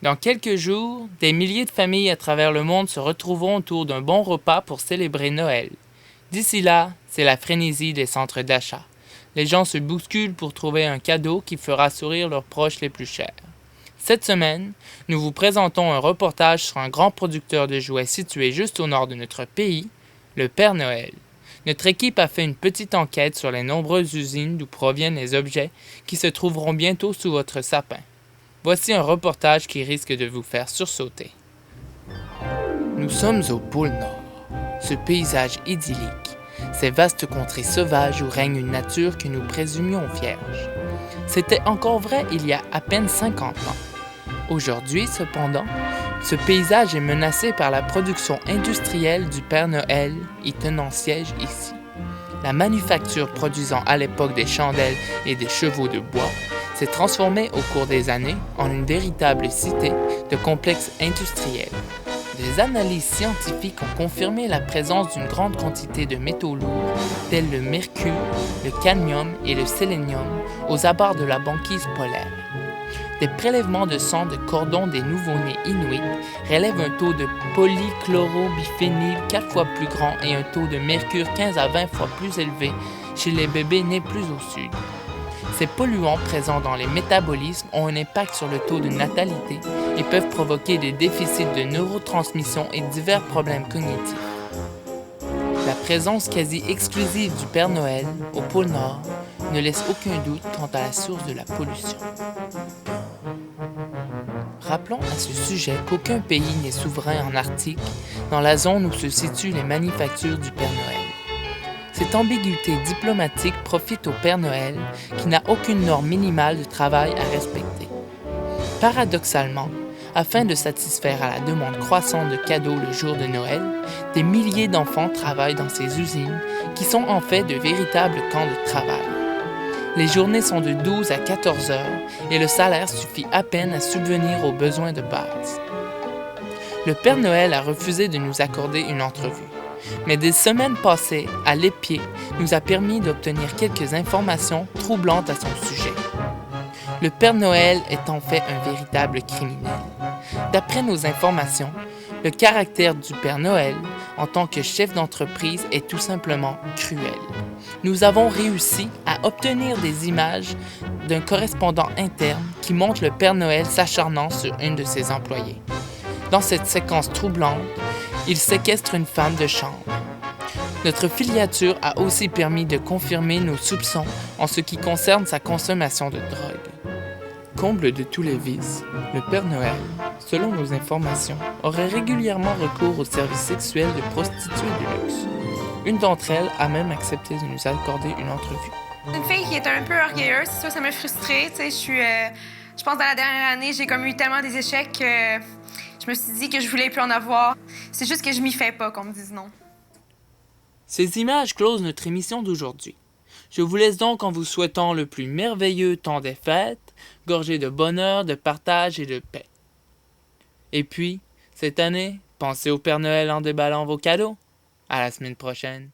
Dans quelques jours, des milliers de familles à travers le monde se retrouveront autour d'un bon repas pour célébrer Noël. D'ici là, c'est la frénésie des centres d'achat. Les gens se bousculent pour trouver un cadeau qui fera sourire leurs proches les plus chers. Cette semaine, nous vous présentons un reportage sur un grand producteur de jouets situé juste au nord de notre pays, le Père Noël. Notre équipe a fait une petite enquête sur les nombreuses usines d'où proviennent les objets qui se trouveront bientôt sous votre sapin. Voici un reportage qui risque de vous faire sursauter. Nous sommes au pôle Nord. Ce paysage idyllique, ces vastes contrées sauvages où règne une nature que nous présumions vierge. C'était encore vrai il y a à peine 50 ans. Aujourd'hui, cependant, ce paysage est menacé par la production industrielle du Père Noël y tenant siège ici. La manufacture produisant à l'époque des chandelles et des chevaux de bois s'est transformée au cours des années en une véritable cité de complexes industriels. Des analyses scientifiques ont confirmé la présence d'une grande quantité de métaux lourds, tels le mercure, le cadmium et le sélénium, aux abords de la banquise polaire. Des prélèvements de sang de cordons des nouveau-nés inuits relèvent un taux de polychlorobiphényle 4 fois plus grand et un taux de mercure 15 à 20 fois plus élevé chez les bébés nés plus au sud. Ces polluants présents dans les métabolismes ont un impact sur le taux de natalité et peuvent provoquer des déficits de neurotransmission et divers problèmes cognitifs. La présence quasi exclusive du Père Noël au pôle Nord ne laisse aucun doute quant à la source de la pollution. Rappelons à ce sujet qu'aucun pays n'est souverain en Arctique, dans la zone où se situent les manufactures du Père Noël. Cette ambiguïté diplomatique profite au Père Noël qui n'a aucune norme minimale de travail à respecter. Paradoxalement, afin de satisfaire à la demande croissante de cadeaux le jour de Noël, des milliers d'enfants travaillent dans ces usines qui sont en fait de véritables camps de travail. Les journées sont de 12 à 14 heures et le salaire suffit à peine à subvenir aux besoins de base. Le Père Noël a refusé de nous accorder une entrevue, mais des semaines passées à l'épier nous a permis d'obtenir quelques informations troublantes à son sujet. Le Père Noël est en fait un véritable criminel. D'après nos informations, le caractère du Père Noël en tant que chef d'entreprise est tout simplement cruel. Nous avons réussi à obtenir des images d'un correspondant interne qui montre le Père Noël s'acharnant sur une de ses employées. Dans cette séquence troublante, il séquestre une femme de chambre. Notre filiature a aussi permis de confirmer nos soupçons en ce qui concerne sa consommation de drogue. Comble de tous les vices, le Père Noël, selon nos informations, aurait régulièrement recours aux services sexuels de prostituées de luxe. Une d'entre elles a même accepté de nous accorder une entrevue. Une fille qui est un peu orgueilleuse, c'est sûr, ça m'a frustrée. Je pense que dans la dernière année, j'ai comme eu tellement des échecs que je me suis dit que je voulais plus en avoir. C'est juste que je m'y fais pas qu'on me dise non. Ces images closent notre émission d'aujourd'hui. Je vous laisse donc en vous souhaitant le plus merveilleux temps des fêtes, gorgé de bonheur, de partage et de paix. Et puis, cette année, pensez au Père Noël en déballant vos cadeaux. À la semaine prochaine.